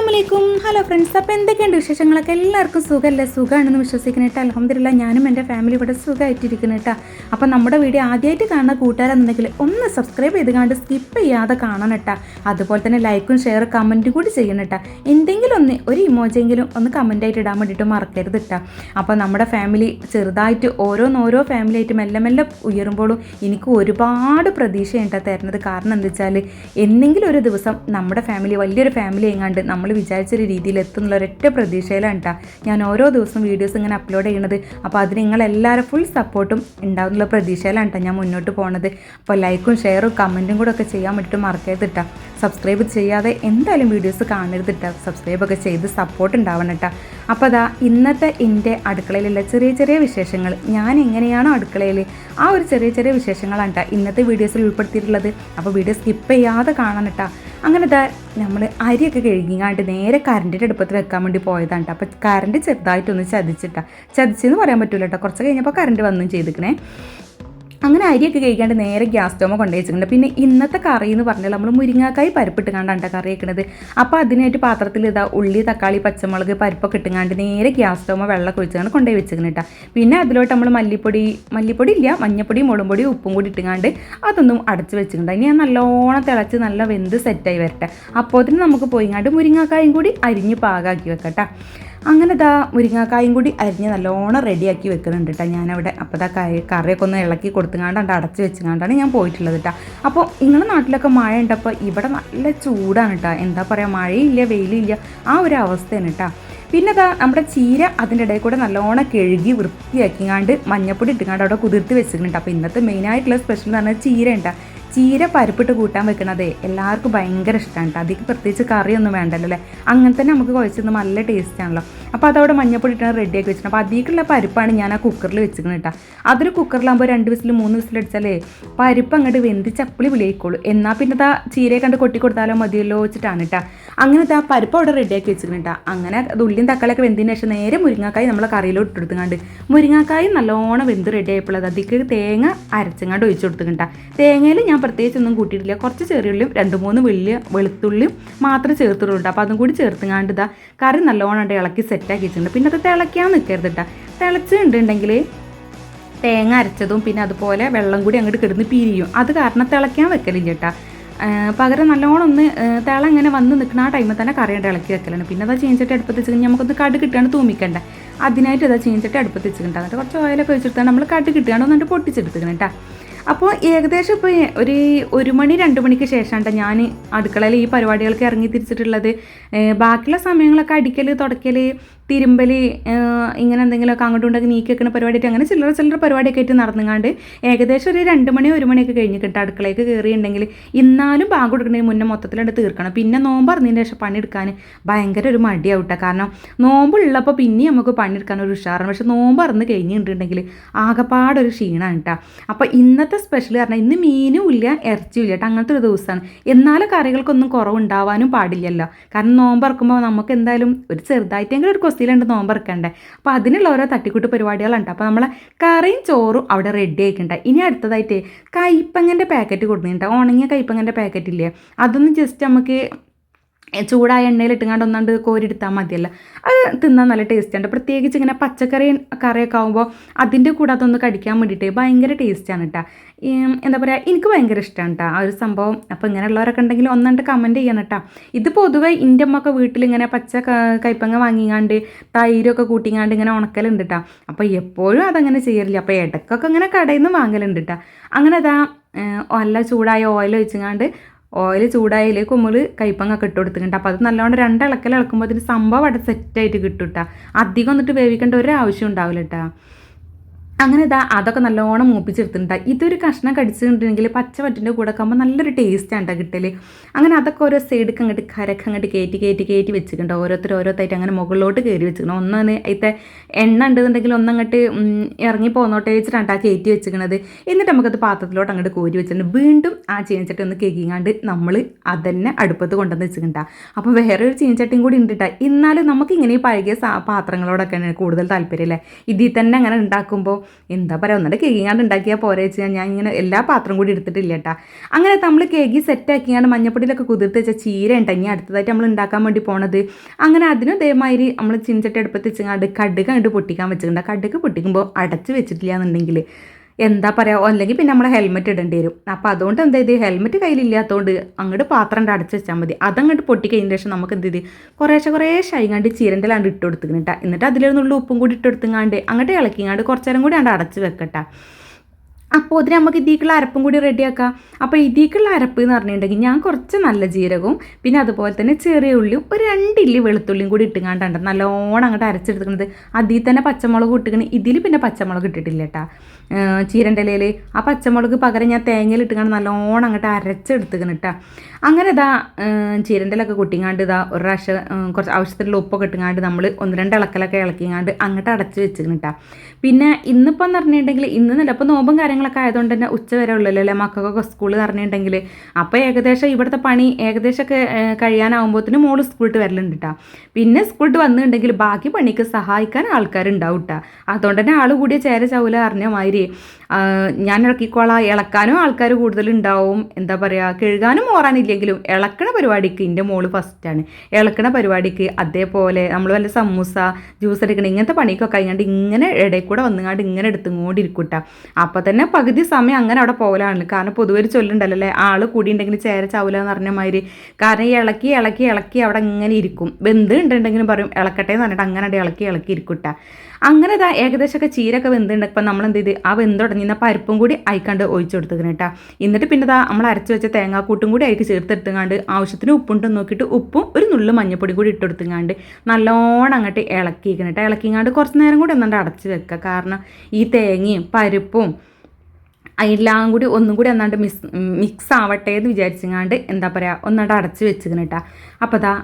അസ്സലാമലൈക്കും. Hello friends, അപ്പോൾ എന്തൊക്കെയുണ്ട് വിശേഷങ്ങളൊക്കെ? എല്ലാവർക്കും സുഖമല്ലേ? സുഖമാണെന്ന് വിശ്വസിക്കുന്നിട്ട് അൽഹംദുലില്ലാ ഞാനും എൻ്റെ ഫാമിലി ഇവിടെ സുഖമായിട്ടിരിക്കുന്നു കേട്ടോ. അപ്പോൾ നമ്മുടെ വീഡിയോ ആദ്യമായിട്ട് കാണുന്ന കൂട്ടുകാരെന്നുണ്ടെങ്കിൽ ഒന്ന് സബ്സ്ക്രൈബ് ചെയ്ത് കണ്ട് സ്കിപ്പ് ചെയ്യാതെ കാണണം കേട്ടോ. അതുപോലെ തന്നെ ലൈക്കും ഷെയർ കമൻറ്റും കൂടി ചെയ്യണം കേട്ടോ. എന്തെങ്കിലും ഒരു ഇമോജെങ്കിലും ഒന്ന് കമൻറ്റായിട്ട് ഇടാൻ വേണ്ടിയിട്ട് മറക്കരുത് കേട്ടോ. അപ്പോൾ നമ്മുടെ ഫാമിലി ചെറുതായിട്ട് ഓരോ ഫാമിലി ആയിട്ട് മെല്ലെ മെല്ലെ ഉയരുമ്പോഴും എനിക്ക് ഒരുപാട് പ്രതീക്ഷയുണ്ട് തരുന്നത്. കാരണം എന്താ വെച്ചാൽ എന്തെങ്കിലും ഒരു ദിവസം നമ്മുടെ ഫാമിലി വലിയൊരു ഫാമിലി എങ്ങാണ്ട് നമ്മൾ വിചാരിച്ചൊരു രീതിയിൽ എത്തുന്നുള്ള ഒരൊറ്റ പ്രതീക്ഷയിലാണ് കേട്ടോ ഞാൻ ഓരോ ദിവസവും വീഡിയോസ് ഇങ്ങനെ അപ്ലോഡ് ചെയ്യുന്നത്. അപ്പോൾ അതിന് നിങ്ങളെല്ലാവരും ഫുൾ സപ്പോർട്ടും ഉണ്ടാവുന്നുള്ള പ്രതീക്ഷയിലാണ് കേട്ടോ ഞാൻ മുന്നോട്ട് പോകുന്നത്. അപ്പോൾ ലൈക്കും ഷെയറും കമൻറ്റും കൂടെ ഒക്കെ ചെയ്യാൻ വേണ്ടിയിട്ട് മറക്കരുത് കേട്ടോ. സബ്സ്ക്രൈബ് ചെയ്യാതെ എന്തായാലും വീഡിയോസ് കാണരുത് കേട്ടോ. സബ്സ്ക്രൈബൊക്കെ ചെയ്ത് സപ്പോർട്ട് ഉണ്ടാവണം കേട്ടോ. അപ്പോൾ അതാ ഇന്നത്തെ എൻ്റെ അടുക്കളയിലുള്ള ചെറിയ ചെറിയ വിശേഷങ്ങൾ, ഞാൻ എങ്ങനെയാണോ അടുക്കളയിൽ ആ ഒരു ചെറിയ വിശേഷങ്ങളാണ് കേട്ടോ ഇന്നത്തെ വീഡിയോസിൽ ഉൾപ്പെടുത്തിയിട്ടുള്ളത്. അപ്പോൾ വീഡിയോ സ്കിപ്പ് ചെയ്യാതെ കാണണം കേട്ടോ. അങ്ങനെ നമ്മൾ അരിയൊക്കെ കഴുകിങ്ങാണ്ട് നേരെ കറണ്ടിൻ്റെ അടുപ്പത്ത് വെക്കാൻ വേണ്ടി പോയതാണ് കേട്ടോ. അപ്പോൾ കറണ്ട് ചെറുതായിട്ടൊന്ന് ചതിച്ചെന്ന് പറയാൻ പറ്റില്ല കേട്ടോ. കുറച്ച് കഴിഞ്ഞപ്പോൾ കറണ്ട് വന്നും ചെയ്തിരിക്കണേ. അങ്ങനെ അരിയൊക്കെ കഴിക്കാണ്ട് നേരെ ഗ്യാസ് സ്റ്റോമ കൊണ്ടുപോയി വെച്ചിട്ടുണ്ട്. പിന്നെ ഇന്നത്തെ കറി എന്ന് പറഞ്ഞാൽ നമ്മൾ മുരിങ്ങാക്കായി പരിപ്പിട്ട് കണ്ടാണ് കറി വെക്കണത്. അപ്പോൾ അതിനായിട്ട് പാത്രത്തിൽ ഉള്ളി, തക്കാളി, പച്ചമുളക്, പരിപ്പൊക്കെ ഇട്ടുങ്ങാണ്ട് നേരെ ഗ്യാസ് സ്റ്റോമ വെള്ളമൊക്കെ ഒഴിച്ചുകൊണ്ട് കൊണ്ടുപോയി വെച്ചിരിക്കണം കേട്ടോ. പിന്നെ അതിലോട്ട് നമ്മൾ മല്ലിപ്പൊടി ഇല്ല, മഞ്ഞപ്പൊടി, മുളകും പൊടി, ഉപ്പും കൂടി ഇട്ടുങ്ങാണ്ട് അതൊന്നും അടച്ച് വെച്ചിട്ടുണ്ട്. ഇനി ഞാൻ നല്ലോണം തിളച്ച് നല്ല വെന്ത് സെറ്റായി വരട്ടെ. അപ്പോൾ അതിന് നമുക്ക് പോയിങ്ങാണ്ട് മുരിങ്ങാക്കായും കൂടി അരിഞ്ഞ് പാകാക്കി വെക്കട്ടെ. അങ്ങനെ മുരിങ്ങാക്കായും കൂടി അരിഞ്ഞ് നല്ലോണം റെഡിയാക്കി വെക്കുന്നുണ്ട് കേട്ടോ ഞാനവിടെ. അപ്പോൾ കറിയൊക്കെ ഒന്ന് ഇളക്കി കൊടുത്തുങ്ങാണ്ട് അടച്ച് വെച്ചുകൊണ്ടാണ് ഞാൻ പോയിട്ടുള്ളത് കേട്ടോ. അപ്പോൾ നിങ്ങളുടെ നാട്ടിലൊക്കെ മഴ ഉണ്ടപ്പോൾ ഇവിടെ നല്ല ചൂടാണ് കേട്ടോ. എന്താ പറയുക, മഴയില്ല വെയിലില്ല ആ ഒരു അവസ്ഥയാണ് കേട്ടോ. പിന്നെ നമ്മുടെ ചീര അതിൻ്റെ ഇടയിൽ കൂടെ നല്ലോണം കഴുകി വൃത്തിയാക്കിങ്ങാണ്ട് മഞ്ഞപ്പൊടി ഇട്ടുങ്ങാണ്ട് അവിടെ കുതിർത്ത് വെച്ചിട്ടുണ്ട്. അപ്പോൾ ഇന്നത്തെ മെയിനായിട്ടുള്ള സ്പെഷ്യൽ എന്ന് പറഞ്ഞാൽ ചീര ഉണ്ടാ. ചീര പരിപ്പിട്ട് കൂട്ടാൻ വെക്കണതേ എല്ലാവർക്കും ഭയങ്കര ഇഷ്ടമാണ് കേട്ടോ. അതിക്ക് പ്രത്യേകിച്ച് കറിയൊന്നും വേണ്ടല്ലോ അല്ലേ. അങ്ങനെ തന്നെ നമുക്ക് കുഴച്ചത് നല്ല ടേസ്റ്റ് ആണല്ലോ. അപ്പോൾ അതവിടെ മഞ്ഞപ്പൊടി ഇട്ടാണ് റെഡിയാക്കി വെച്ചിട്ടുണ്ട്. അപ്പോൾ അതിലേക്കുള്ള പരിപ്പാണ് ഞാൻ ആ കുക്കറിൽ വെച്ചിരിക്കുന്നത് കേട്ടോ. അതൊരു കുക്കറിലാകുമ്പോൾ 2 വിസിൽ 3 വിസിൽ അടിച്ചാലേ പരിപ്പ് അങ്ങോട്ട് വെന്ത് ചപ്പിളി വിളിയിക്കോളൂ. എന്നാൽ പിന്നെ ചീരയെ കണ്ട് കൊട്ടി കൊടുത്താലോ മതിയല്ലോ വെച്ചിട്ടാണ് കേട്ടോ. അങ്ങനെ പരിപ്പ് അവിടെ റെഡിയാക്കി വെച്ചിട്ടുണ്ട് കേട്ടോ. അങ്ങനെ ഉള്ളിയും തക്കാളിയൊക്കെ വെന്തതിന് ശേഷം നേരെ മുരിങ്ങാക്കായി നമ്മളെ കറിയിലോട്ട് ഇട്ടെടുത്തുങ്ങാണ്ട് മുരിങ്ങാക്കായി നല്ലോണം വെന്ത് റെഡി ആയപ്പോൾ അതിലേക്ക് തേങ്ങ അരച്ചങ്ങാണ്ട് ഒഴിച്ചു കൊടുത്തുകൊണ്ട് തേങ്ങയിൽ ഞാൻ പ്രത്യേകിച്ചൊന്നും കൂട്ടിയിട്ടില്ല. കുറച്ച് ചെറിയുള്ളിയും 2-3 വലിയ വെളുത്തുള്ളിയും മാത്രമേ ചേർത്തുള്ളൂ. അപ്പോൾ അതും കൂടി ചേർത്തുങ്ങാണ്ട് കറി നല്ലോണം ഇളക്കി സെറ്റാക്കി വെച്ചിട്ടുണ്ട്. പിന്നെ അത് തിളയ്ക്കാൻ നിൽക്കരുത് കേട്ടോ. തിളച്ചിട്ടുണ്ടെങ്കിൽ തേങ്ങ അരച്ചതും പിന്നെ അതുപോലെ വെള്ളം കൂടി അങ്ങോട്ട് കിടന്ന് പിരിയും. അത് കാരണം തിളയ്ക്കാൻ വെക്കലില്ല കേട്ടോ. പകരം നല്ലോണം ഒന്ന് തിള ഇങ്ങനെ വന്ന് നിൽക്കുന്ന ആ ടൈമിൽ തന്നെ കറി ഇളക്കി വെക്കലാണ്. പിന്നെ ചീഞ്ചട്ടി അടുപ്പത്ത് വെച്ച് കഴിഞ്ഞാൽ നമുക്കൊന്ന് കടുക് കിട്ടുകയാണ് തൂമിക്കണ്ട. അതിനായിട്ട് ചീഞ്ചട്ടി അടുപ്പത്ത് വെച്ചിട്ടുണ്ട്. എന്നിട്ട് കുറച്ച് ഓയിലൊക്കെ വെച്ചെടുത്താണ് നമ്മൾ കടുക് കിട്ടുകയാണ് എന്നിട്ട് പൊട്ടിച്ചെടുത്തിക്കണം കേട്ടോ. അപ്പോൾ ഏകദേശം ഇപ്പോൾ ഒരു 1 മണി 2 മണിക്ക് ശേഷമാണ് ഞാൻ അടുക്കളയിൽ ഈ പരിപാടികൾക്ക് ഇറങ്ങി തിരിച്ചിട്ടുള്ളത്. ബാക്കിയുള്ള സമയങ്ങളൊക്കെ അടിക്കൽ, തുടയ്ക്കൽ, തിരുമ്പൽ, ഇങ്ങനെ എന്തെങ്കിലുമൊക്കെ അങ്ങോട്ടും ഇങ്ങോട്ടും നീക്കി വെക്കുന്ന പരിപാടിയായിട്ട് അങ്ങനെ ചില്ലറ പരിപാടിയൊക്കെ ആയിട്ട് നടന്നുങ്ങാണ്ട് ഏകദേശം ഒരു 2 മണി 1 മണിയൊക്കെ കഴിഞ്ഞ് കിട്ടും അടുക്കളയ്ക്ക് കയറിയിട്ടുണ്ടെങ്കിൽ. ഇന്നാലും ബാഗ് കൊടുക്കണമെങ്കിൽ മുന്നേ മൊത്തത്തിലായിട്ട് തീർക്കണം. പിന്നെ നോമ്പ് അറിഞ്ഞതിന് ശേഷം പണിയെടുക്കാൻ ഭയങ്കര ഒരു മടിയാവട്ടെ. കാരണം നോമ്പുള്ളപ്പോൾ പിന്നെയും നമുക്ക് പണിയെടുക്കാൻ ഒരു ഉഷാറാണ്. പക്ഷെ നോമ്പ് അറിഞ്ഞ് കഴിഞ്ഞിട്ടുണ്ടെങ്കിൽ ആകെപ്പാടൊരു ക്ഷീണമാണ് കേട്ടോ. അപ്പോൾ ഇന്നത്തെ സ്പെഷ്യൽ പറഞ്ഞാൽ ഇന്ന് മീനും ഇല്ല ഇറച്ചിയും ഇല്ല കേട്ടോ. അങ്ങനത്തെ ഒരു ദിവസമാണ്. എന്നാലും കറികൾക്കൊന്നും കുറവുണ്ടാവാനും പാടില്ലല്ലോ. കാരണം നോമ്പ് ഇറക്കുമ്പോൾ നമുക്ക് എന്തായാലും ഒരു ചെറുതായിട്ടെങ്കിലും ഒരു കൊസ്തിയിലുണ്ട് നോമ്പ് ഇറക്കണ്ടേ. അപ്പോൾ അതിനുള്ള ഓരോ തട്ടിക്കൂട്ട് പരിപാടികളുണ്ട്. അപ്പോൾ നമ്മളെ കറിയും ചോറും അവിടെ റെഡി ആയിട്ടുണ്ട്. ഇനി അടുത്തതായിട്ട് കയ്പങ്ങൻ്റെ പാക്കറ്റ് കൊടുക്കുന്നുണ്ട്. ഉണങ്ങിയ കയ്പങ്ങൻ്റെ പാക്കറ്റ് ഇല്ലേ, അതൊന്ന് ജസ്റ്റ് നമുക്ക് ചൂടായ എണ്ണയിൽ ഇട്ടുകൊണ്ട് ഒന്നാണ്ട് കോരിയെടുത്താൽ മതിയല്ലോ. അത് തിന്നാൻ നല്ല ടേസ്റ്റാണ്. പ്രത്യേകിച്ച് ഇങ്ങനെ കറിയൊക്കെ ആകുമ്പോൾ അതിൻ്റെ കൂടെ അതൊന്ന് കടിക്കാൻ വേണ്ടിയിട്ട് ഭയങ്കര ടേസ്റ്റാണ് കേട്ടോ. എന്താ പറയുക, എനിക്ക് ഭയങ്കര ഇഷ്ടമാണ് കേട്ടോ ആ ഒരു സംഭവം. അപ്പോൾ ഇങ്ങനെയുള്ളവരൊക്കെ ഉണ്ടെങ്കിൽ ഒന്നാണ്ട് കമൻറ്റ് ചെയ്യണം കേട്ടോ. ഇത് പൊതുവെ എൻ്റെ അമ്മയൊക്കെ വീട്ടിലിങ്ങനെ പച്ച കയ്പങ്ങ വാങ്ങിങ്ങാണ്ട് തൈരൊക്കെ കൂട്ടിങ്ങാണ്ട് ഇങ്ങനെ ഉണക്കലുണ്ട് കേട്ടോ. അപ്പോൾ എപ്പോഴും അതങ്ങനെ ചെയ്യലില്ല. അപ്പോൾ ഇടയ്ക്കൊക്കെ ഇങ്ങനെ കടയിൽ നിന്ന് വാങ്ങലുണ്ട് കേട്ടോ. അങ്ങനെ നല്ല ചൂടായ ഓയിൽ ഒഴിച്ചങ്ങാണ്ട് ഓയിൽ ചൂടായതിലേക്ക് നമ്മൾ കയ്പങ്ങൊക്കെ ഇട്ട് കൊടുത്തിട്ടുണ്ട്. അപ്പോൾ അത് നല്ലോണം 2 ഇളക്കൽ ഇളക്കുമ്പോൾ അതിന് സംഭവം അവിടെ സെറ്റായിട്ട് കിട്ടും കേട്ടോ. അധികം വന്നിട്ട് വേവിക്കേണ്ട ഒരു ആവശ്യം ഉണ്ടാവില്ല കേട്ടോ. അങ്ങനെ അതൊക്കെ നല്ലോണം മൂപ്പിച്ചെടുത്തിട്ടുണ്ട്. ഇതൊരു കഷ്ണം കടിച്ചിട്ടുണ്ടെങ്കിൽ പച്ചവറ്റിൻ്റെ കൂടെ ഒക്കെ ആകുമ്പോൾ നല്ലൊരു ടേസ്റ്റാണ് കേട്ടോ കിട്ടൽ. അങ്ങനെ അതൊക്കെ ഓരോ സൈഡൊക്കെ അങ്ങോട്ട് കരക്കങ്ങോട്ട് കയറ്റി വെച്ചിട്ടുണ്ട്. ഓരോരുത്തരായിട്ട് അങ്ങനെ മുകളിലോട്ട് കയറി വെച്ചിരിക്കണം. ഒന്നാണ് അതിത്തെ എണ്ണ ഉണ്ടെന്നുണ്ടെങ്കിൽ ഒന്നങ്ങോട്ട് ഇറങ്ങി പോന്നോട്ടെ വെച്ചിട്ടാണ് ആ കയറ്റി വെച്ചിരിക്കണത്. എന്നിട്ട് നമുക്കത് പാത്രത്തിലോട്ട് അങ്ങോട്ട് കോരി വെച്ചിട്ടുണ്ട്. വീണ്ടും ആ ചീനച്ചട്ടി ഒന്ന് കേക്കിങ്ങാണ്ട് നമ്മൾ അതന്നെ അടുപ്പത്ത് കൊണ്ടുവന്ന് വെച്ചിട്ടുണ്ടാ. അപ്പോൾ വേറെ ഒരു ചീനച്ചട്ടിയും കൂടി ഉണ്ട് കേട്ടോ. എന്നാലും നമുക്കിങ്ങനെ ഈ പഴകിയ പാത്രങ്ങളോടൊക്കെയാണ് കൂടുതൽ താല്പര്യം അല്ലേ. ഇതിൽ തന്നെ അങ്ങനെ ഉണ്ടാക്കുമ്പോൾ എന്താ പറയുക ഒന്നിട്ട് കേക്കിങ്ങാണ്ട് ഉണ്ടാക്കിയാൽ പോരെ വെച്ചാൽ ഞാൻ ഇങ്ങനെ എല്ലാ പാത്രം കൂടി എടുത്തിട്ടില്ല കേട്ടോ. അങ്ങനെ നമ്മൾ കേക്ക് സെറ്റാക്കിയാണ്ട് മഞ്ഞപ്പൊടിയിലൊക്കെ കുതിർത്ത് വെച്ചാൽ ചീര ഉണ്ട് ഇനി അടുത്തതായിട്ട് നമ്മൾ ഉണ്ടാക്കാൻ വേണ്ടി പോണത്. അങ്ങനെ അതിനും ഇതേമാതിരി നമ്മൾ ചീനച്ചട്ടി അടുപ്പത്ത് വെച്ചങ്ങാണ്ട് കടുക് അങ്ങോട്ട് പൊട്ടിക്കാൻ വെച്ചിട്ടുണ്ട്. കടുക് പൊട്ടിക്കുമ്പോൾ അടച്ച് വെച്ചിട്ടില്ല എന്നുണ്ടെങ്കിൽ എന്താ പറയുക, അല്ലെങ്കിൽ പിന്നെ നമ്മൾ ഹെൽമെറ്റ് ഇടേണ്ടി വരും. അപ്പോൾ അതുകൊണ്ട് എന്താ ഇത് ഹെൽമെറ്റ് കയ്യിലില്ലാത്തതുകൊണ്ട് അങ്ങോട്ട് പാത്രം അടച്ച് വെച്ചാൽ മതി. അതങ്ങോട്ട് പൊട്ടിക്കഴിഞ്ഞ ശേഷം നമുക്ക് എന്ത് ചെയ്ത് കുറേശ്ശെ ആയിങ്ങാണ്ട് ചീരൻ്റെലാണ്ട് ഇട്ട് കൊടുത്തിട്ടാ. എന്നിട്ട് അതിലൊന്നുള്ള ഉപ്പും കൂടി ഇട്ട് കൊടുത്തുങ്ങാണ്ട് അങ്ങോട്ട് ഇളക്കിങ്ങാണ്ട് കുറച്ച് നേരം കൂടി അടച്ച് വെക്കട്ടെ. അപ്പോൾ അതിന് നമുക്ക് ഇതിലേക്കുള്ള അരപ്പും കൂടി റെഡിയാക്കാം. അപ്പോൾ ഇതിലേക്കുള്ള അരപ്പ് എന്ന് പറഞ്ഞിട്ടുണ്ടെങ്കിൽ ഞാൻ കുറച്ച് നല്ല ജീരകവും പിന്നെ അതുപോലെ തന്നെ ചെറിയ ഉള്ളിയും ഒരു 2 ഇല്ലി വെളുത്തുള്ളിയും കൂടി ഇട്ടുങ്ങാണ്ടാണ് നല്ലോണം അങ്ങോട്ട് അരച്ചെടുക്കുന്നത്. അതിൽ തന്നെ പച്ചമുളക് ഇട്ടുകയാണ്. ഇതിൽ പിന്നെ പച്ചമുളക് ഇട്ടിട്ടില്ല കേട്ടോ ചീരൻ്റെ ഇലയിൽ. ആ പച്ചമുളക് പകരം ഞാൻ തേങ്ങയിൽ ഇട്ടുകൊണ്ട് നല്ലോണം അങ്ങോട്ട് അരച്ചെടുത്തുക്കണം കേട്ടോ. അങ്ങനെ ഇതാ ചീരൻ്റെ ഇലൊക്കെ കൊട്ടിങ്ങാണ്ട് ഇതാ ഒരു പ്രാവശ്യം കുറച്ച് ആവശ്യത്തിലുള്ള ഉപ്പൊക്കെ ഇട്ടുങ്ങാണ്ട് നമ്മൾ 1-2 ഇളക്കലൊക്കെ ഇളക്കിങ്ങാണ്ട് അങ്ങോട്ട് അടച്ച് വെച്ചിരിക്കണം കേട്ടോ. പിന്നെ ഇന്നിപ്പോൾ എന്ന് പറഞ്ഞിട്ടുണ്ടെങ്കിൽ ഇന്ന് നല്ല ഇപ്പോൾ നോമ്പും കാര്യങ്ങളൊക്കെ ആയതുകൊണ്ട് തന്നെ ഉച്ച വരെ ഉള്ളല്ലോ അല്ലേ മക്കൾക്കൊക്കെ സ്കൂളിൽ പറഞ്ഞിട്ടുണ്ടെങ്കിൽ. അപ്പോൾ ഏകദേശം ഇവിടുത്തെ പണി ഏകദേശമൊക്കെ കഴിയാനാവുമ്പോഴത്തേന് മോള് സ്കൂളിട്ട് വരലുണ്ട് കേട്ടോ. പിന്നെ സ്കൂളിട്ട് വന്നിട്ടുണ്ടെങ്കിൽ ബാക്കി പണിക്ക് സഹായിക്കാൻ ആൾക്കാരുണ്ടാവും കേട്ടോ. അതുകൊണ്ട് തന്നെ ആൾ കൂടിയ ചേര ചൗല അറിഞ്ഞ മാതിരി ഞാൻ ഇളക്കിക്കോളാം. ഇളക്കാനും ആൾക്കാർ കൂടുതലുണ്ടാവും. എന്താ പറയുക, കഴുകാനും മോറാനില്ലെങ്കിലും ഇളക്കണ പരിപാടിക്ക് എൻ്റെ മോള് ഫസ്റ്റാണ്. ഇളക്കണ പരിപാടിക്ക് അതേപോലെ നമ്മൾ വല്ല സമൂസ ജ്യൂസ് എടുക്കണം ഇങ്ങനത്തെ പണിക്കൊക്കെ കഴിഞ്ഞാണ്ട് ഇങ്ങനെ ഇടയിൽ കൂടെ വന്നുകൊണ്ട് ഇങ്ങനെ എടുത്തുകൊണ്ടിരിക്കൂട്ടാ. അപ്പോൾ തന്നെ പകുതി സമയം അങ്ങനെ അവിടെ പോകലാണ്. കാരണം പൊതുവെ ഒരു ചൊല്ലുണ്ടല്ലോ അല്ലേ, ആൾ കൂടി ഉണ്ടെങ്കിൽ ചേര ചാവൂല എന്ന് പറഞ്ഞ മാതിരി. കാരണം ഇളക്കി അവിടെ ഇങ്ങനെ ഇരിക്കും. വെന്ത് ഉണ്ടെങ്കിലും പറയും ഇളക്കട്ടെ എന്ന് പറഞ്ഞിട്ട് അങ്ങനെ ഇളക്കി ഇരിക്കൂട്ടാ. അങ്ങനെ ഇതാ ഏകദേശമൊക്കെ ചീരൊക്കെ വെന്തുണ്ട്. ഇപ്പം നമ്മൾ എന്ത് ചെയ്ത് ആ വെന്തുടങ്ങിന്ന പരിപ്പും കൂടി അയക്കാണ്ട് ഒഴിച്ചു കൊടുത്തിക്കണം കേട്ടോ. എന്നിട്ട് പിന്നെ ഇതാ നമ്മൾ അരച്ച് വെച്ച തേങ്ങാക്കൂട്ടും കൂടി അയക്ക് ചേർത്തെടുത്തുങ്ങാണ്ട് ആവശ്യത്തിന് ഉപ്പുണ്ടെന്ന് നോക്കിയിട്ട് ഉപ്പും ഒരു നുള്ളു മഞ്ഞപ്പൊടി കൂടി ഇട്ടെടുത്തുങ്ങാണ്ട് നല്ലോണം അങ്ങോട്ട് ഇളക്കിക്കണം കേട്ടോ. ഇളക്കിങ്ങാണ്ട് കുറച്ച് നേരം കൂടി ഒന്നാണ്ട് അടച്ച് വെക്കുക. കാരണം ഈ തേങ്ങയും പരിപ്പും എല്ലാം കൂടി ഒന്നും കൂടി എന്നാണ്ട് മിക്സ് ആവട്ടെ എന്ന് വിചാരിച്ചങ്ങാണ്ട് എന്താ പറയുക ഒന്നാണ്ട് അടച്ച് വെച്ചിരിക്കണം കേട്ടോ. അപ്പോൾ അതാ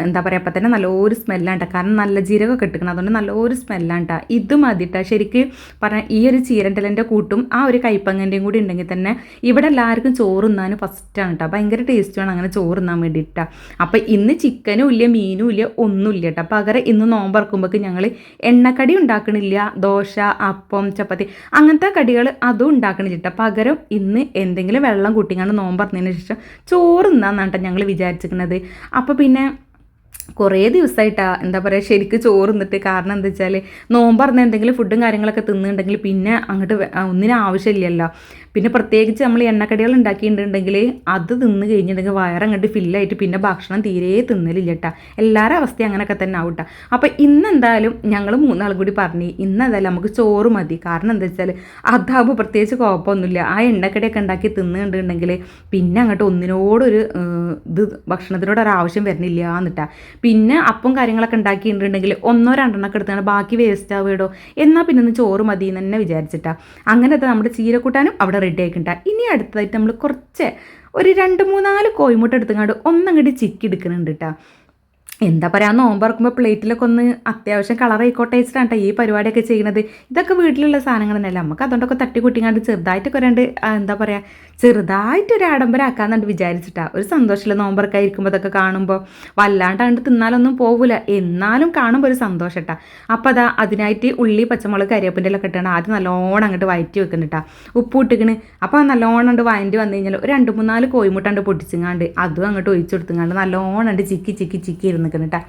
എന്താ പറയുക അപ്പം തന്നെ നല്ലൊരു സ്മെല്ലാണ് കേട്ടോ. കാരണം നല്ല ജീരകമൊക്കെ ഇട്ടിക്കണം, അതുകൊണ്ട് നല്ലൊരു സ്മെല്ലാണ് കേട്ടോ. ഇത് മതി കേട്ടോ. ശരിക്കും പറഞ്ഞാൽ ഈ ഒരു ചീരൻ്റെലൻ്റെ കൂട്ടും ആ ഒരു കൈപ്പങ്ങൻ്റെയും കൂടി ഉണ്ടെങ്കിൽ തന്നെ ഇവിടെ എല്ലാവർക്കും ചോറ് തിന്നാൻ ഫസ്റ്റാണ് കേട്ടോ. ഭയങ്കര ടേസ്റ്റുമാണ് അങ്ങനെ ചോറ് തിന്നാൻ വേണ്ടിയിട്ടാണ്. അപ്പോൾ ഇന്ന് ചിക്കനും ഇല്ല മീനും ഇല്ല ഒന്നുമില്ല കേട്ടോ. പകരം ഇന്ന് നോമ്പറക്കുമ്പോഴേക്ക് ഞങ്ങൾ എണ്ണക്കടി ഉണ്ടാക്കണില്ല. ദോശ അപ്പം ചപ്പാത്തി അങ്ങനത്തെ കടികൾ അതും ഉണ്ടാക്കണില്ല കേട്ടോ. പകരം ഇന്ന് എന്തെങ്കിലും വെള്ളം കൂട്ടിങ്ങാണ്ട് നോമ്പറന്നതിന് ശേഷം ചോറ് തിന്നാന്നാണ് കേട്ടോ ഞങ്ങൾ വിചാരിച്ചിരിക്കുന്നത്. അപ്പോൾ പിന്നെ കുറേ ദിവസമായിട്ടാണ് എന്താ പറയുക ശരിക്കും ചോറ് തിന്നിട്ട്. കാരണം എന്താ വെച്ചാൽ നോമ്പറന്ന് എന്തെങ്കിലും ഫുഡും കാര്യങ്ങളൊക്കെ തിന്നുന്നുണ്ടെങ്കിൽ പിന്നെ അങ്ങോട്ട് ഒന്നിനും ആവശ്യമില്ലല്ലോ. പിന്നെ പ്രത്യേകിച്ച് നമ്മൾ എണ്ണക്കടികൾ ഉണ്ടാക്കിയിട്ടുണ്ടെങ്കിൽ അത് തിന്ന് കഴിഞ്ഞിട്ടുണ്ടെങ്കിൽ വയറങ്ങോട്ട് ഫില്ലായിട്ട് പിന്നെ ഭക്ഷണം തീരെ തിന്നലില്ല കേട്ടോ. എല്ലാവരുടെ അവസ്ഥ അങ്ങനെയൊക്കെ തന്നെ ആവും കേട്ടോ. അപ്പോൾ ഇന്നെന്തായാലും ഞങ്ങൾ 3 ആളും കൂടി പറഞ്ഞ് ഇന്നെന്തായാലും നമുക്ക് ചോറ് മതി. കാരണം എന്താ വെച്ചാൽ അതാകുമ്പോൾ പ്രത്യേകിച്ച് കുഴപ്പമൊന്നുമില്ല. ആ എണ്ണക്കടിയൊക്കെ ഉണ്ടാക്കി തിന്നുന്നുണ്ടെങ്കിൽ പിന്നെ അങ്ങോട്ട് ഒന്നിനോടൊരു ഭക്ഷണത്തിനോട് ഒരാവശ്യം വരുന്നില്ല എന്നിട്ടാ. പിന്നെ അപ്പം കാര്യങ്ങളൊക്കെ ഉണ്ടാക്കിയിട്ടുണ്ടെങ്കിൽ 1-2 എടുത്താണ് ബാക്കി വേസ്റ്റ് ആവുകയോ എന്നാൽ പിന്നെ ഒന്ന് ചോറ് മതി എന്ന് തന്നെ വിചാരിച്ചിട്ടാ. അങ്ങനത്തെ നമ്മുടെ ചീരക്കൂട്ടാനും അവിടെ റെഡി ആയിക്കിട്ടാ. ഇനി അടുത്തതായിട്ട് നമ്മൾ കുറച്ച് ഒരു 2-3-4 കോഴിമുട്ട എടുത്തുകൊണ്ട് ഒന്നങ്ങോട്ട് ചിക്കി എടുക്കുന്നുണ്ട് കേട്ടോ. എന്താ പറയുക നോമ്പറക്കുമ്പോൾ പ്ലേറ്റിലൊക്കെ ഒന്ന് അത്യാവശ്യം കളർ ആയിക്കോട്ടെ വെച്ചിട്ടാണ് കേട്ടോ ഈ പരിപാടിയൊക്കെ ചെയ്യുന്നത്. ഇതൊക്കെ വീട്ടിലുള്ള സാധനങ്ങൾ തന്നെയല്ല, നമുക്ക് അതുകൊണ്ടൊക്കെ തട്ടിക്കൂട്ടിങ്ങാണ്ട് ചെറുതായിട്ടൊക്കെ എന്താ പറയുക ചെറുതായിട്ടൊരു ആഡംബരമാക്കാന്നുണ്ട് വിചാരിച്ചിട്ടാണ്. ഒരു സന്തോഷമില്ല നോമ്പറൊക്കെ ഇരിക്കുമ്പോൾ ഇതൊക്കെ കാണുമ്പോൾ. വല്ലാണ്ട് അങ്ങോട്ട് തിന്നാലൊന്നും പോകില്ല, എന്നാലും കാണുമ്പോൾ ഒരു സന്തോഷം കേട്ടോ. അപ്പോൾ അതാ അതിനായിട്ട് ഉള്ളി പച്ചമുളക് കരിവേപ്പിൻ്റെ എല്ലാം ഇട്ടാണ് ആദ്യം നല്ലോണം അങ്ങോട്ട് വയറ്റി വെക്കുന്നുണ്ട് കേട്ടോ. ഉപ്പ് ഇട്ടിക്കണ്. അപ്പോൾ നല്ലോണം ഉണ്ട് വയറ്റി വന്നു കഴിഞ്ഞാൽ ഒരു 2-3-4 കോഴിമുട്ടാണ്ട് പൊട്ടിച്ചിങ്ങാണ്ട് അതും അങ്ങോട്ട് ഒഴിച്ചു കൊടുത്തുങ്ങാണ്ട് നല്ലോണം ഉണ്ട് ചിക്കി ഇരുന്നിക്കണം കേട്ടോ.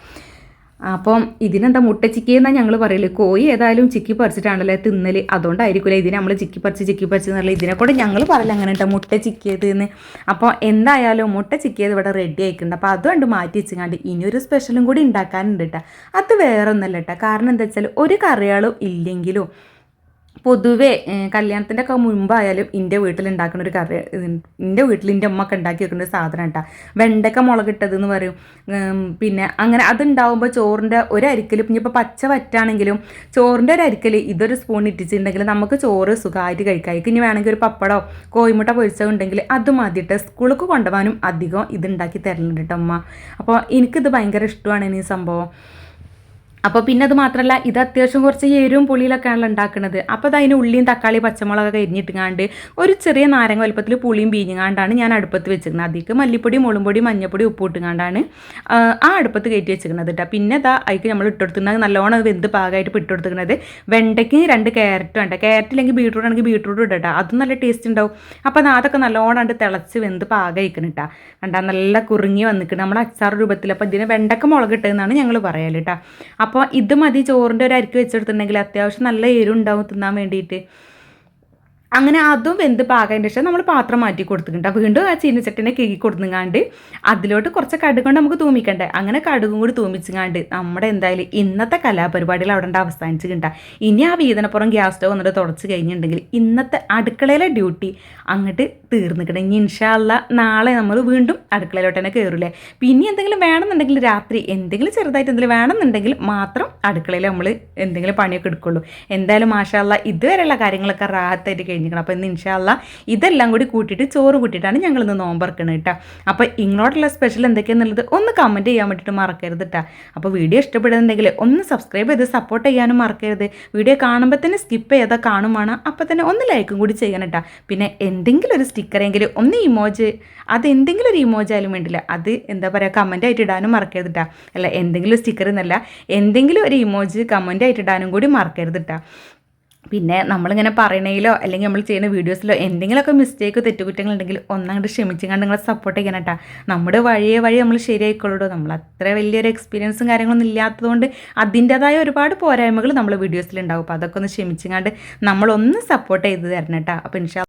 അപ്പം ഇതിനെന്താ മുട്ട ചിക്കി എന്നാ ഞങ്ങൾ പറയല്. കോഴി ഏതായാലും ചിക്കി പറിച്ചിട്ടാണല്ലോ തിന്നല്, അതുകൊണ്ടായിരിക്കില്ല ഇതിനെ നമ്മൾ ചിക്കി പറിച്ച് എന്നുള്ള ഇതിനെക്കൂടെ ഞങ്ങൾ പറയില്ല അങ്ങനെ കേട്ടോ മുട്ട ചിക്കിയത് എന്ന്. അപ്പോൾ എന്തായാലും മുട്ട ചിക്കിയത് ഇവിടെ റെഡി ആയിക്കുന്നുണ്ട്. അപ്പോൾ അതുകൊണ്ട് മാറ്റി വെച്ചിങ്ങാണ്ട് ഇനിയൊരു സ്പെഷ്യലും കൂടി ഉണ്ടാക്കാനുണ്ട് കേട്ടോ. അത് വേറെ ഒന്നല്ല കേട്ടോ. കാരണം എന്താ വെച്ചാൽ ഒരു കറികളും ഇല്ലെങ്കിലും പൊതുവേ കല്യാണത്തിൻ്റെ ഒക്കെ മുമ്പായാലും എൻ്റെ വീട്ടിലുണ്ടാക്കുന്ന ഒരു കറി, എൻ്റെ വീട്ടിൽ എൻ്റെ അമ്മ ഒക്കെ ഉണ്ടാക്കി വെക്കുന്ന ഒരു സാധനം കേട്ടോ. വെണ്ടക്ക മുളകിട്ടതെന്ന് പറയും. പിന്നെ അങ്ങനെ അതുണ്ടാവുമ്പോൾ ചോറിൻ്റെ ഒരു അരിക്കൽ ഇനിയിപ്പോൾ പച്ച വറ്റാണെങ്കിലും ചോറിൻ്റെ ഒരു അരിക്കൽ ഇതൊരു സ്പൂൺ ഇട്ടിട്ടുണ്ടെങ്കിൽ നമുക്ക് ചോറ് സുഖമായിട്ട് കഴിക്കാം. ഇനി വേണമെങ്കിൽ ഒരു പപ്പടോ കോഴിമുട്ട പൊരിച്ചതുണ്ടെങ്കിൽ അത് മതിയിട്ട് സ്കൂളിലേക്ക് കൊണ്ടുപോകാനും അധികം ഇതുണ്ടാക്കി തരലുണ്ട് കേട്ടോ അമ്മ. അപ്പോൾ എനിക്കിത് ഭയങ്കര ഇഷ്ടമാണ് ഈ സംഭവം. അപ്പോൾ പിന്നെ അത് മാത്രമല്ല ഇത് അത്യാവശ്യം കുറച്ച് എരിവും പുളിയിലൊക്കെയാണല്ലോ ഉണ്ടാക്കുന്നത്. അപ്പോൾ അത് അതിന് ഉള്ളിയും തക്കാളി പച്ചമുളകൊക്കെ അരിഞ്ഞിട്ടുങ്ങാണ്ട് ഒരു ചെറിയ നാരങ്ങ വലുപ്പത്തിൽ പുളിയും പീഞ്ഞുങ്ങാണ്ടാണ് ഞാൻ അടുപ്പത്ത് വെച്ചിരിക്കുന്നത്. അതിലേക്ക് മല്ലിപ്പൊടി മുളകും പൊടി മഞ്ഞപ്പൊടി ഉപ്പ് ഇട്ടുങ്ങാണ്ടാണ് ആ അടുപ്പത്ത് കയറ്റി വെച്ചിരിക്കുന്നത് കേട്ടോ. പിന്നെ അതാ അതിലേക്ക് നമ്മൾ ഇട്ടെടുക്കുന്നത് നല്ലോണം വെന്ത് പാകമായിട്ട് ഇട്ടെടുത്തിരിക്കുന്നത് വെണ്ടയ്ക്ക് 2 ക്യാരറ്റ് വേണ്ട, ക്യാരറ്റ് ഇല്ലെങ്കിൽ ബീട്രൂട്ട് ആണെങ്കിൽ ബീട്രൂട്ട് ഇടട്ടോ, അതും നല്ല ടേസ്റ്റ് ഉണ്ടാവും. അപ്പോൾ അതൊക്കെ നല്ലോണം തിളച്ച് വെന്ത് പാകമായിക്കണം കേട്ടോ. കണ്ടാൽ നല്ല കുറുങ്ങി വന്നിക്കണം നമ്മൾ അച്ചാർ രൂപത്തിൽ. അപ്പോൾ ഇതിന് വെണ്ടക്ക മുളക് ഇട്ടതെന്നാണ് ഞങ്ങൾ പറയൽ കേട്ടോ. അപ്പോൾ ഇത് മതി ചോറിൻ്റെ ഒരു അരിക്ക് വെച്ചെടുത്തിട്ടുണ്ടെങ്കിൽ അത്യാവശ്യം നല്ല എരിവുണ്ടാവും തിന്നാൻ വേണ്ടിയിട്ട്. അങ്ങനെ അതും വെന്ത് പാകതിൻ്റെ ശേഷം നമ്മൾ പാത്രം മാറ്റി കൊടുത്തിട്ടുണ്ട്. വീണ്ടും ആ ചീനച്ചട്ടിനെ കിഴി കൊടുങ്ങാണ്ട് അതിലോട്ട് കുറച്ച് കടുക് കൊണ്ട് നമുക്ക് തൂമിക്കണ്ടേ. അങ്ങനെ കടുകും കൂടി തൂമിച്ചങ്ങാണ്ട് നമ്മുടെ എന്തായാലും ഇന്നത്തെ കലാപരിപാടികൾ അവിടെ അവസാനിച്ചിട്ടുണ്ടാ. ഇനി ആ വീതനപ്പുറം ഗ്യാസ് സ്റ്റവ് വന്നിട്ട് തുടച്ച് കഴിഞ്ഞിട്ടുണ്ടെങ്കിൽ ഇന്നത്തെ അടുക്കളയിലെ ഡ്യൂട്ടി അങ്ങോട്ട് തീർന്നിക്കണം. ഇനി ഇൻഷാ അല്ലാ നാളെ നമ്മൾ വീണ്ടും അടുക്കളയിലോട്ട് തന്നെ കയറില്ലേ. പിന്നെ എന്തെങ്കിലും വേണമെന്നുണ്ടെങ്കിൽ രാത്രി എന്തെങ്കിലും ചെറുതായിട്ട് എന്തെങ്കിലും വേണമെന്നുണ്ടെങ്കിൽ മാത്രം അടുക്കളയിൽ നമ്മൾ എന്തെങ്കിലും പണിയൊക്കെ എടുക്കുള്ളൂ. എന്തായാലും മാഷാ അല്ലാ ഇതുവരെയുള്ള കാര്യങ്ങളൊക്കെ റാഹത്തായിട്ട് കഴിഞ്ഞിരിക്കണം. അപ്പോൾ ഇന്ന് ഇൻഷാ അല്ലാ ഇതെല്ലാം കൂടി കൂട്ടിയിട്ട് ചോറ് കൂട്ടിയിട്ടാണ് ഞങ്ങളിന്ന് നോമ്പറക്കുന്നത് കേട്ടോ. അപ്പോൾ ഇങ്ങോട്ടുള്ള സ്പെഷ്യൽ എന്തൊക്കെയാണെന്നുള്ളത് ഒന്ന് കമൻറ്റ് ചെയ്യാൻ വേണ്ടിയിട്ട് മറക്കരുത് കേട്ടോ. അപ്പോൾ വീഡിയോ ഇഷ്ടപ്പെടുന്നുണ്ടെങ്കിൽ ഒന്ന് സബ്സ്ക്രൈബ് ചെയ്ത് സപ്പോർട്ട് ചെയ്യാനും മറക്കരുത്. വീഡിയോ കാണുമ്പോൾ തന്നെ സ്കിപ്പ് ചെയ്താൽ കാണുമാണ്. അപ്പോൾ തന്നെ ഒന്ന് ലൈക്കും കൂടി ചെയ്യണം കേട്ടോ. പിന്നെ എന്തെങ്കിലും ഒരു സ്റ്റിക്കറെങ്കിലും ഒന്ന് ഇമോജ്, അത് എന്തെങ്കിലും ഒരു ഇമോജ് ആയാലും വേണ്ടില്ല, അത് എന്താ പറയുക കമൻ്റ് ആയിട്ട് ഇടാനും മറക്കരുത് കേട്ടോ. അല്ല എന്തെങ്കിലും സ്റ്റിക്കർ എന്നല്ല, എന്തെങ്കിലും ഒരു ഇമോജ് കമൻ്റ് ആയിട്ട് ഇടാനും കൂടി മറക്കരുത് കേട്ടോ. പിന്നെ നമ്മളിങ്ങനെ പറയണതിലോ അല്ലെങ്കിൽ നമ്മൾ ചെയ്യുന്ന വീഡിയോസിലോ എന്തെങ്കിലുമൊക്കെ മിസ്റ്റേക്കോ തെറ്റുകുറ്റങ്ങളുണ്ടെങ്കിൽ ഒന്നങ്ങോട്ട് ക്ഷമിച്ചുകൊണ്ട് നിങ്ങളെ സപ്പോർട്ട് ചെയ്യണം കേട്ടോ. നമ്മുടെ വഴി നമ്മൾ ശരിയായിക്കൊള്ളൂ. നമ്മൾ അത്ര വലിയൊരു എക്സ്പീരിയൻസും കാര്യങ്ങളൊന്നും ഇല്ലാത്തതുകൊണ്ട് അതിൻ്റേതായ ഒരുപാട് പോരായ്മകൾ നമ്മൾ വീഡിയോസിലുണ്ടാവും. അപ്പോൾ അതൊക്കെ ഒന്ന് ക്ഷമിച്ചുകൊണ്ട് നമ്മളൊന്ന് സപ്പോർട്ട് ചെയ്ത് തരണം കേട്ടോ. അപ്പോൾ ഇൻഷാ